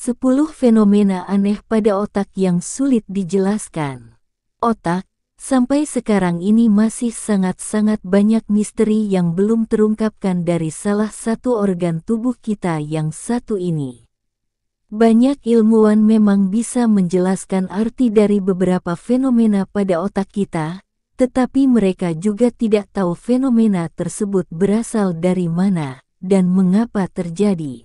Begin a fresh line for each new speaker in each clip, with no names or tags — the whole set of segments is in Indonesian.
10 fenomena aneh pada otak yang sulit dijelaskan. Otak, sampai sekarang ini masih sangat-sangat banyak misteri yang belum terungkapkan dari salah satu organ tubuh kita yang satu ini. Banyak ilmuwan memang bisa menjelaskan arti dari beberapa fenomena pada otak kita, tetapi mereka juga tidak tahu fenomena tersebut berasal dari mana dan mengapa terjadi.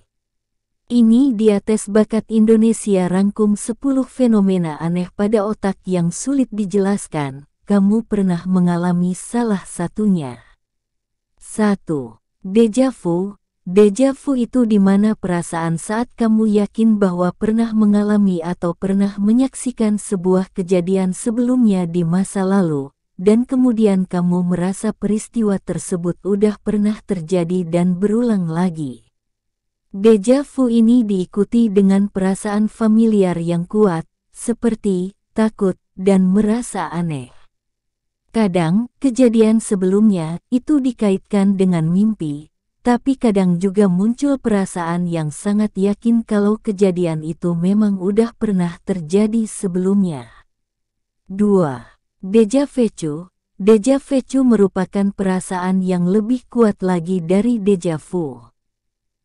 Ini dia tes bakat Indonesia rangkum 10 fenomena aneh pada otak yang sulit dijelaskan. Kamu pernah mengalami salah satunya. 1. Deja vu. Deja vu itu di mana perasaan saat kamu yakin bahwa pernah mengalami atau pernah menyaksikan sebuah kejadian sebelumnya di masa lalu, dan kemudian kamu merasa peristiwa tersebut udah pernah terjadi dan berulang lagi. Deja vu ini diikuti dengan perasaan familiar yang kuat, seperti takut dan merasa aneh. Kadang, kejadian sebelumnya itu dikaitkan dengan mimpi, tapi kadang juga muncul perasaan yang sangat yakin kalau kejadian itu memang udah pernah terjadi sebelumnya. 2. Deja vu. Deja vu merupakan perasaan yang lebih kuat lagi dari deja vu.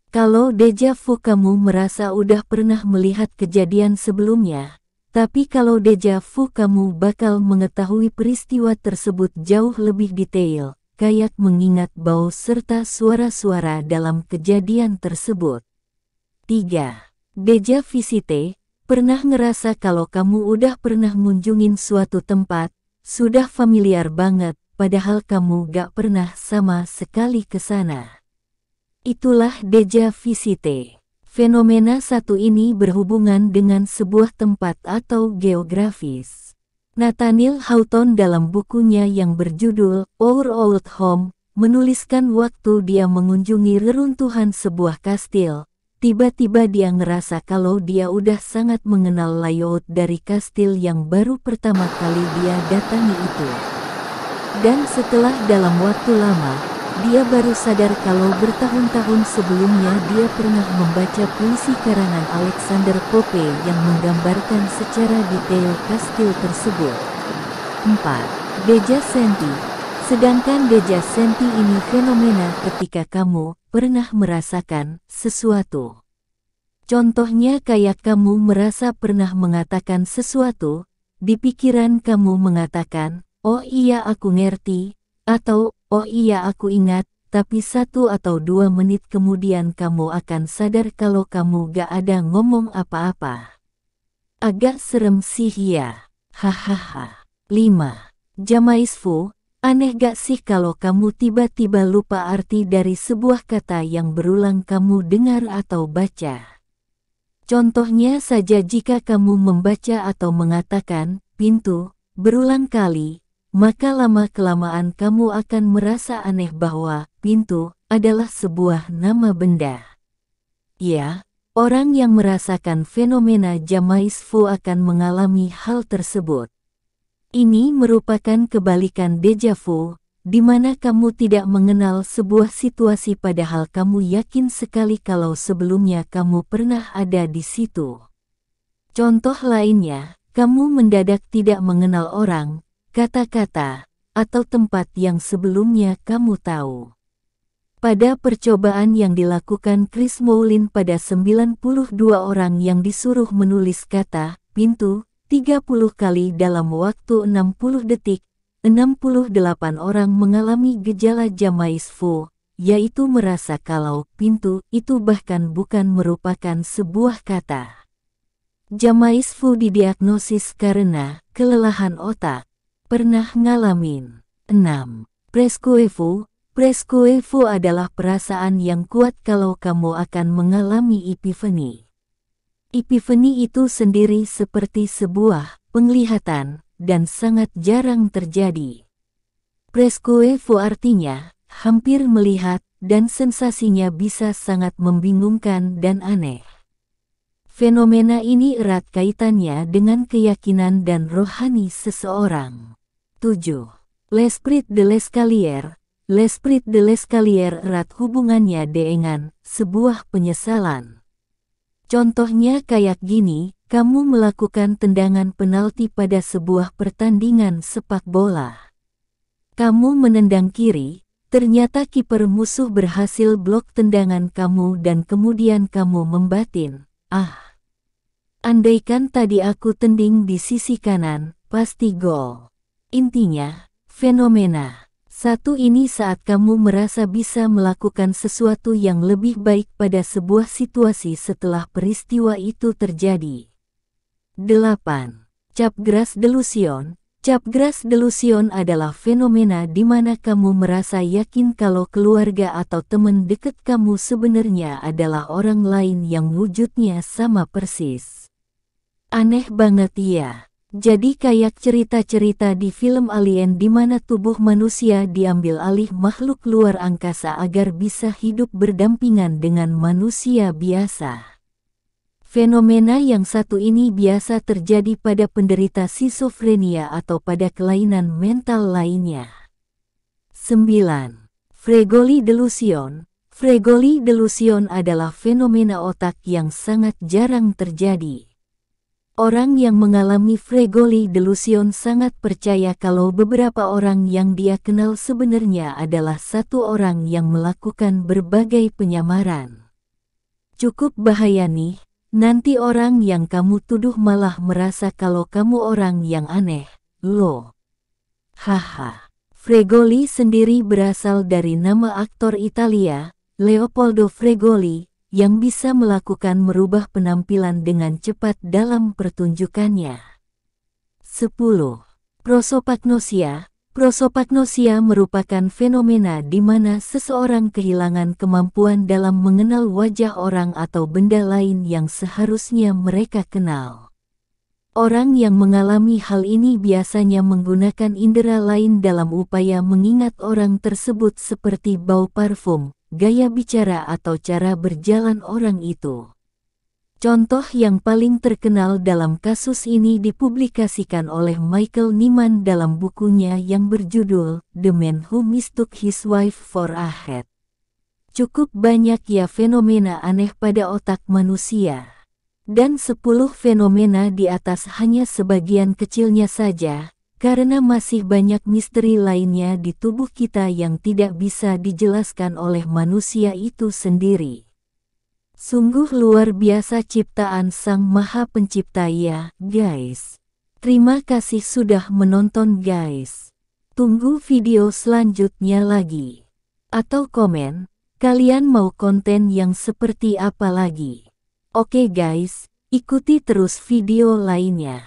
Kalau deja vu kamu merasa udah pernah melihat kejadian sebelumnya, tapi kalau deja vu kamu bakal mengetahui peristiwa tersebut jauh lebih detail, kayak mengingat bau serta suara-suara dalam kejadian tersebut. 3. Deja visite. Pernah ngerasa kalau kamu udah pernah ngunjungin suatu tempat, sudah familiar banget, padahal kamu gak pernah sama sekali ke sana. Itulah deja visite. Fenomena satu ini berhubungan dengan sebuah tempat atau geografis. Nathaniel Hawthorne dalam bukunya yang berjudul Our Old Home, menuliskan waktu dia mengunjungi reruntuhan sebuah kastil, tiba-tiba dia ngerasa kalau dia udah sangat mengenal layout dari kastil yang baru pertama kali dia datangi itu. Dan setelah dalam waktu lama, dia baru sadar kalau bertahun-tahun sebelumnya dia pernah membaca puisi karangan Alexander Pope yang menggambarkan secara detail kastil tersebut. 4. Deja senti. Sedangkan deja senti ini fenomena ketika kamu pernah merasakan sesuatu. Contohnya kayak kamu merasa pernah mengatakan sesuatu, di pikiran kamu mengatakan, "Oh iya aku ngerti," atau "Oh iya aku ingat," tapi 1 atau 2 menit kemudian kamu akan sadar kalau kamu gak ada ngomong apa-apa. Agak serem sih ya. Hahaha. 5. Jamais vu. Aneh gak sih kalau kamu tiba-tiba lupa arti dari sebuah kata yang berulang kamu dengar atau baca. Contohnya saja jika kamu membaca atau mengatakan pintu berulang kali, maka lama-kelamaan kamu akan merasa aneh bahwa pintu adalah sebuah nama benda. Ya, orang yang merasakan fenomena jamais vu akan mengalami hal tersebut. Ini merupakan kebalikan deja vu, di mana kamu tidak mengenal sebuah situasi padahal kamu yakin sekali kalau sebelumnya kamu pernah ada di situ. Contoh lainnya, kamu mendadak tidak mengenal orang, kata-kata, atau tempat yang sebelumnya kamu tahu. Pada percobaan yang dilakukan Chris Moulin pada 92 orang yang disuruh menulis kata pintu 30 kali dalam waktu 60 detik, 68 orang mengalami gejala jamais vu, yaitu merasa kalau pintu itu bahkan bukan merupakan sebuah kata. Jamais vu didiagnosis karena kelelahan otak. Pernah ngalamin. 6. Presque vu. Presque vu adalah perasaan yang kuat kalau kamu akan mengalami epifani. Epifani itu sendiri seperti sebuah penglihatan dan sangat jarang terjadi. Presque vu artinya hampir melihat dan sensasinya bisa sangat membingungkan dan aneh. Fenomena ini erat kaitannya dengan keyakinan dan rohani seseorang. 7. L'esprit de l'escalier. L'esprit de l'escalier erat hubungannya dengan sebuah penyesalan. Contohnya kayak gini, kamu melakukan tendangan penalti pada sebuah pertandingan sepak bola. Kamu menendang kiri, ternyata kiper musuh berhasil blok tendangan kamu dan kemudian kamu membatin, andaikan tadi aku tending di sisi kanan, pasti gol. Intinya, fenomena satu ini saat kamu merasa bisa melakukan sesuatu yang lebih baik pada sebuah situasi setelah peristiwa itu terjadi. 8. Capgras delusion. Capgras delusion adalah fenomena di mana kamu merasa yakin kalau keluarga atau teman dekat kamu sebenarnya adalah orang lain yang wujudnya sama persis. Aneh banget ya. Jadi kayak cerita-cerita di film Alien di mana tubuh manusia diambil alih makhluk luar angkasa agar bisa hidup berdampingan dengan manusia biasa. Fenomena yang satu ini biasa terjadi pada penderita skizofrenia atau pada kelainan mental lainnya. 9. Fregoli delusion. Fregoli delusion adalah fenomena otak yang sangat jarang terjadi. Orang yang mengalami Fregoli delusion sangat percaya kalau beberapa orang yang dia kenal sebenarnya adalah satu orang yang melakukan berbagai penyamaran. Cukup bahaya nih, nanti orang yang kamu tuduh malah merasa kalau kamu orang yang aneh, loh. Haha. Fregoli sendiri berasal dari nama aktor Italia, Leopoldo Fregoli, yang bisa melakukan merubah penampilan dengan cepat dalam pertunjukannya. 10. Prosopagnosia. Prosopagnosia merupakan fenomena di mana seseorang kehilangan kemampuan dalam mengenal wajah orang atau benda lain yang seharusnya mereka kenal. Orang yang mengalami hal ini biasanya menggunakan indera lain dalam upaya mengingat orang tersebut seperti bau parfum, gaya bicara atau cara berjalan orang itu. Contoh yang paling terkenal dalam kasus ini dipublikasikan oleh Michael Nyman dalam bukunya yang berjudul The Man Who Mistook His Wife for a Hat. Cukup banyak ya fenomena aneh pada otak manusia. Dan 10 fenomena di atas hanya sebagian kecilnya saja, karena masih banyak misteri lainnya di tubuh kita yang tidak bisa dijelaskan oleh manusia itu sendiri. Sungguh luar biasa ciptaan Sang Maha Pencipta ya, guys. Terima kasih sudah menonton guys. Tunggu video selanjutnya lagi. Atau komen, kalian mau konten yang seperti apa lagi? Oke guys, ikuti terus video lainnya.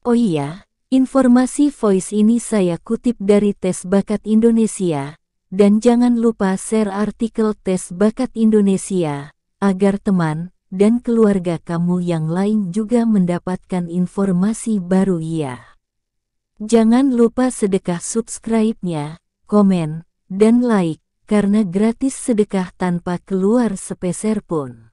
Oh iya, informasi voice ini saya kutip dari Tes Bakat Indonesia, dan jangan lupa share artikel Tes Bakat Indonesia, agar teman dan keluarga kamu yang lain juga mendapatkan informasi baru ya. Jangan lupa sedekah subscribe-nya, komen, dan like, karena gratis sedekah tanpa keluar sepeser pun.